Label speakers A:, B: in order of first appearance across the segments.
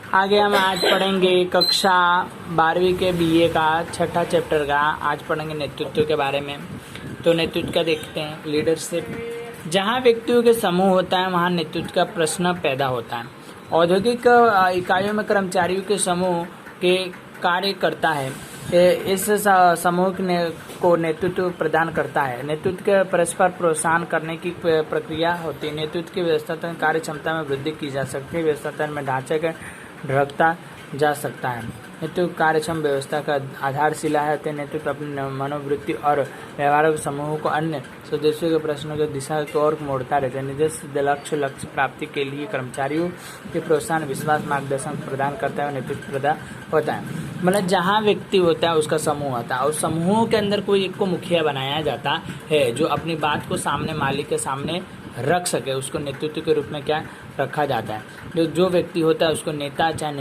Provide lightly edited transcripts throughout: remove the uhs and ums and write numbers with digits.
A: आगे हम आज पढ़ेंगे कक्षा 12वीं के बीए का छठा चैप्टर का। आज पढ़ेंगे नेतृत्व के बारे में। तो नेतृत्व का देखते हैं, लीडरशिप। जहाँ व्यक्तियों के समूह होता है वहाँ नेतृत्व का प्रश्न पैदा होता है। औद्योगिक इकाइयों में कर्मचारियों के समूह के कार्य करता है, इस समूह को नेतृत्व प्रदान करता है। नेतृत्व के परस्पर प्रोत्साहन करने की प्रक्रिया होती है। नेतृत्व की व्यवस्थापन कार्य क्षमता में वृद्धि की जा सकती है। व्यवस्थापन में ढांचे के ढकता जा सकता है। नेतृत्व कार्यक्षम व्यवस्था का आधारशिला है। नेतृत्व अपनी मनोवृत्ति और व्यवहार समूहों को अन्य सदस्यों के प्रश्नों की दिशा की ओर मोड़ता रहता है। निर्दिष्ट लक्ष्य प्राप्ति के लिए कर्मचारियों के प्रोत्साहन, विश्वास, मार्गदर्शन प्रदान करता है और नेतृत्व प्रदान होता है। मतलब जहाँ व्यक्ति होता है उसका समूह होता है और समूहों के अंदर कोई एक को मुखिया बनाया जाता है जो अपनी बात को सामने मालिक के सामने रख सके, उसको नेतृत्व के रूप में क्या रखा जाता है। जो व्यक्ति होता है उसको नेता चाहे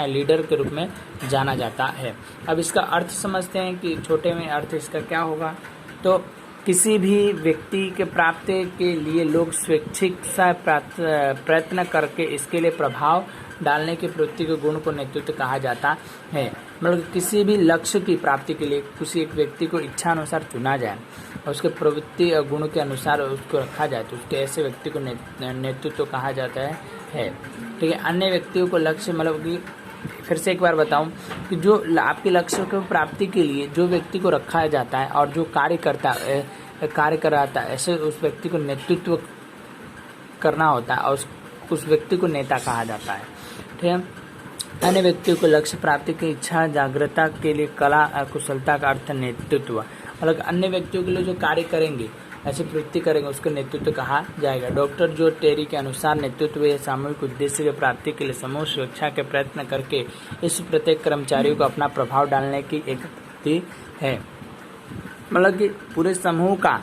A: लीडर के रूप में जाना जाता है। अब इसका अर्थ समझते हैं कि छोटे में अर्थ इसका क्या होगा। तो किसी भी व्यक्ति के प्राप्ति के लिए लोग स्वैच्छिक सा प्रयत्न करके इसके लिए प्रभाव डालने की प्रवृत्ति के गुण को नेतृत्व कहा जाता है। मतलब किसी भी लक्ष्य की प्राप्ति के लिए किसी एक व्यक्ति को इच्छा अनुसार चुना जाए और उसके प्रवृत्ति और गुण के अनुसार उसको रखा जाए तो उसके ऐसे व्यक्ति को नेतृत्व कहा जाता है। ठीक है। अन्य व्यक्तियों को लक्ष्य मतलब कि फिर से एक बार बताऊं कि जो आपके लक्ष्य को प्राप्ति के लिए जो व्यक्ति को रखा जाता है और जो कार्य कराता है ऐसे उस व्यक्ति को नेतृत्व करना होता है और उस व्यक्ति को नेता कहा जाता है। ठीक है। अन्य व्यक्तियों को लक्ष्य प्राप्ति की इच्छा जागृता के लिए कला कुशलता का अर्थ नेतृत्व। मतलब अन्य व्यक्तियों के लिए जो कार्य करेंगे ऐसे प्रवृत्ति करेंगे उसको नेतृत्व कहा जाएगा। डॉक्टर जो टेरी के अनुसार नेतृत्व या सामूहिक उद्देश्य की प्राप्ति के लिए समूह स्वेच्छा के प्रयत्न करके इस प्रत्येक कर्मचारियों को अपना प्रभाव डालने की एक शक्ति है। मतलब कि पूरे समूह का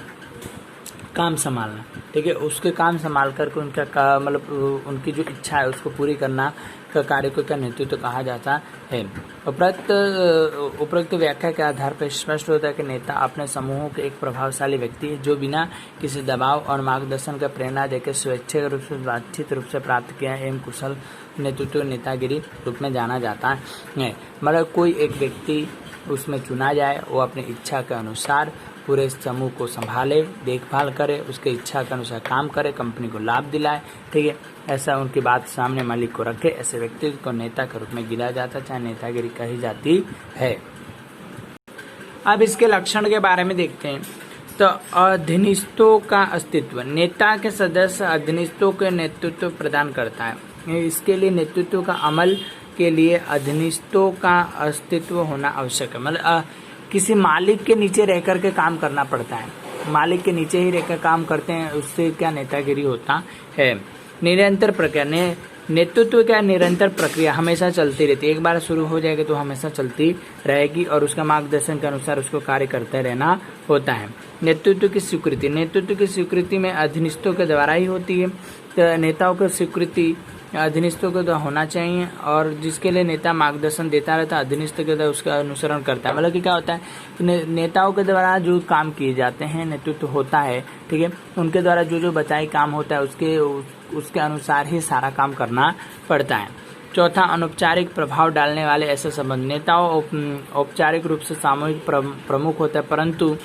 A: काम संभालना। ठीक है। उसके काम संभाल करके उनका मतलब उनकी जो इच्छा है उसको पूरी करना का कार्य को क्या नेतृत्व कहा जाता है। उपरोक्त व्याख्या के आधार पर स्पष्ट होता है कि नेता अपने समूहों के एक प्रभावशाली व्यक्ति है जो बिना किसी दबाव और मार्गदर्शन का प्रेरणा देकर स्वेच्छिक रूप से बातचीत रूप से प्राप्त किया एवं कुशल नेतृत्व नेतागिरी रूप में जाना जाता है। मतलब कोई एक व्यक्ति उसमें चुना जाए, वो अपनी इच्छा के अनुसार पूरे समूह को संभाले, देखभाल करे, उसके इच्छा के अनुसार काम करे, कंपनी को लाभ दिलाए। ठीक है। ऐसा उनकी बात सामने मालिक को रखे, ऐसे व्यक्ति को नेता के रूप में गिना जाता चाहे नेतागिरी कही जाती है। अब इसके लक्षण के बारे में देखते हैं। तो अधीनस्थों का अस्तित्व। नेता के सदस्य अधीनस्थों के नेतृत्व प्रदान करता है। इसके लिए नेतृत्व का अमल के लिए अधीनस्थों का अस्तित्व होना आवश्यक है। मतलब किसी मालिक के नीचे रह करके काम करना पड़ता है। मालिक के नीचे ही रहकर काम करते हैं, उससे क्या नेतागिरी होता है। निरंतर प्रक्रिया। नेतृत्व क्या निरंतर प्रक्रिया हमेशा चलती रहती है। एक बार शुरू हो जाएगी तो हमेशा चलती रहेगी और उसका मार्गदर्शन के अनुसार उसको कार्य करते रहना होता है। नेतृत्व की स्वीकृति। नेतृत्व की स्वीकृति में अधीनस्थों के द्वारा ही होती है। तो नेताओं की स्वीकृति अधीनस्थों को होना चाहिए और जिसके लिए नेता मार्गदर्शन देता रहता है अधीनस्थ के द्वारा उसका अनुसरण करता है। मतलब कि क्या होता है कि नेताओं के द्वारा जो काम किए जाते हैं नेतृत्व होता है। ठीक है। उनके द्वारा जो बताए काम होता है उसके अनुसार ही सारा काम करना पड़ता है। चौथा, अनौपचारिक प्रभाव डालने वाले ऐसे संबंध। नेताओं औपचारिक रूप से सामूहिक प्रमुख होता है परंतु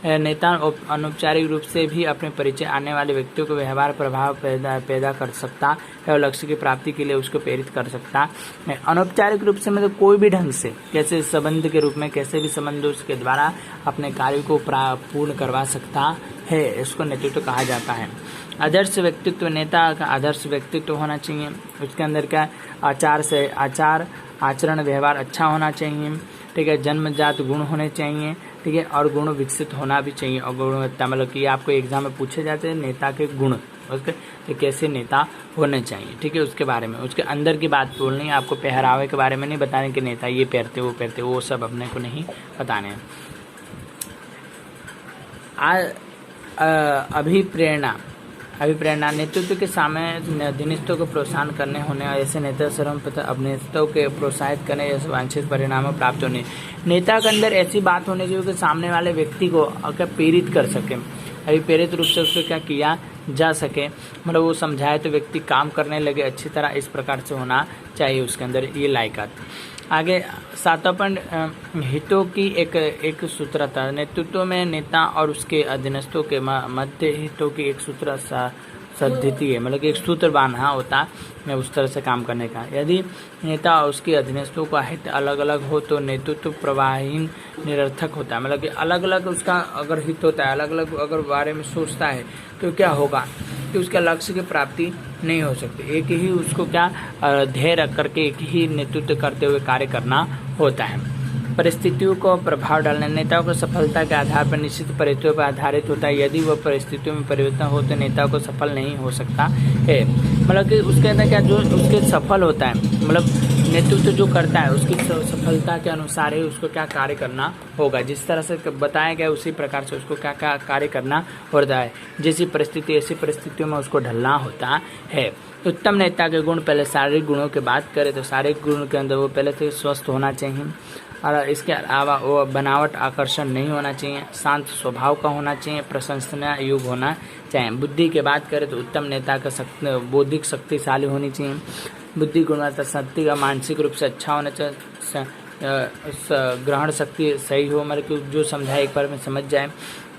A: नेता अनौपचारिक रूप से भी अपने परिचय आने वाले व्यक्तियों को व्यवहार प्रभाव पैदा कर सकता है और लक्ष्य की प्राप्ति के लिए उसको प्रेरित कर सकता है। अनौपचारिक रूप से मतलब कोई भी ढंग से कैसे संबंध के रूप में कैसे भी संबंध उसके द्वारा अपने कार्य को पूर्ण करवा सकता है, इसको नेतृत्व कहा जाता है। आदर्श व्यक्तित्व। नेता का आदर्श व्यक्तित्व होना चाहिए। उसके अंदर क्या आचार आचरण व्यवहार अच्छा होना चाहिए। ठीक है। जन्मजात गुण होने चाहिए। ठीक है। और गुण विकसित होना भी चाहिए और गुणवत्ता मतलब कि आपको एग्जाम में पूछे जाते हैं नेता के गुण, उसके तो कैसे नेता होने चाहिए। ठीक है। उसके बारे में उसके अंदर की बात बोलनी है आपको। पहरावे के बारे में नहीं बताने कि नेता ये पहनते वो सब अपने को नहीं बताने। अभिप्रेरणा। नेतृत्व के सामने अधीनस्थों को प्रोत्साहन करने होने और ऐसे नेता सर्वप्रथम अधीनस्थों के प्रोत्साहित करने जैसे वांछित परिणामों प्राप्त होने। नेता के अंदर ऐसी बात होनी चाहिए कि सामने वाले व्यक्ति को अगर प्रेरित कर सके। अभी प्रेरित रूप से उसको क्या किया जा सके, मतलब वो समझाए तो व्यक्ति काम करने लगे अच्छी तरह, इस प्रकार से होना चाहिए उसके अंदर ये लायकात। आगे 7वां पॉइंट, हितों की एक सूत्रता। नेतृत्व में नेता और उसके अधीनस्थों के मध्य हितों की एक सूत्र सद्धिति है, मतलब कि एक सूत्र बांधना होता है उस तरह से काम करने का। यदि नेता और उसके अधीनस्थों का हित अलग अलग हो तो नेतृत्व प्रवाहहीन निरर्थक होता है, मतलब कि अलग अलग उसका अगर हित होता है, अलग अलग अगर बारे में सोचता है तो क्या होगा कि उसका लक्ष्य की प्राप्ति नहीं हो सकती। एक ही उसको क्या ध्येय रख करके एक ही नेतृत्व करते हुए कार्य करना होता है। परिस्थितियों को प्रभाव डालना, नेताओं को सफलता के आधार पर निश्चित परिस्थितियों पर आधारित होता है। यदि वह परिस्थितियों में परिवर्तन हो तो नेताओं को सफल नहीं हो सकता है, मतलब कि उसके अंदर क्या जो उसके सफल होता है, मतलब नेतृत्व जो करता है उसकी सफलता के अनुसार ही उसको क्या कार्य करना होगा, जिस तरह से बताया गया उसी प्रकार से उसको क्या क्या कार्य करना होता है। जैसी परिस्थिति ऐसी परिस्थितियों में उसको ढलना होता है। उत्तम नेता के गुण, पहले शारीरिक गुणों की बात करें तो शारीरिक गुण के अंदर वो पहले से स्वस्थ होना चाहिए, और इसके अलावा वो बनावट आकर्षण नहीं होना चाहिए, शांत स्वभाव का होना चाहिए, प्रशंसनीय युग होना चाहिए। बुद्धि की बात करें तो उत्तम नेता का बौद्धिक शक्तिशाली होनी चाहिए, बुद्धि गुणवत्ता शक्ति का मानसिक रूप से अच्छा होना चाहिए, ग्रहण शक्ति सही हो, मतलब कि जो समझाए एक बार में समझ जाए,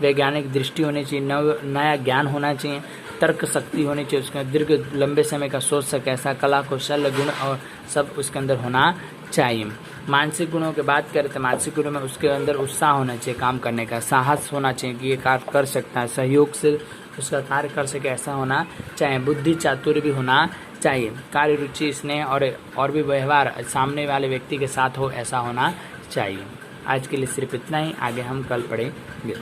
A: वैज्ञानिक दृष्टि होनी चाहिए, नया ज्ञान होना चाहिए, तर्क शक्ति होनी चाहिए, उसके दीर्घ लंबे समय का सोच सके ऐसा कला कौशल गुण और सब उसके अंदर होना चाहिए। मानसिक गुणों की बात करें तो मानसिक गुणों में उसके अंदर उत्साह होना चाहिए, काम करने का साहस होना चाहिए कि ये कार्य कर सकता है, सहयोग से उसका कार्य कर सके ऐसा होना चाहिए। बुद्धि चातुर्य भी होना चाहिए, कार्य रुचि स्नेह और भी व्यवहार सामने वाले व्यक्ति के साथ हो ऐसा होना चाहिए। आज के लिए सिर्फ इतना ही, आगे हम कल पढ़ेंगे।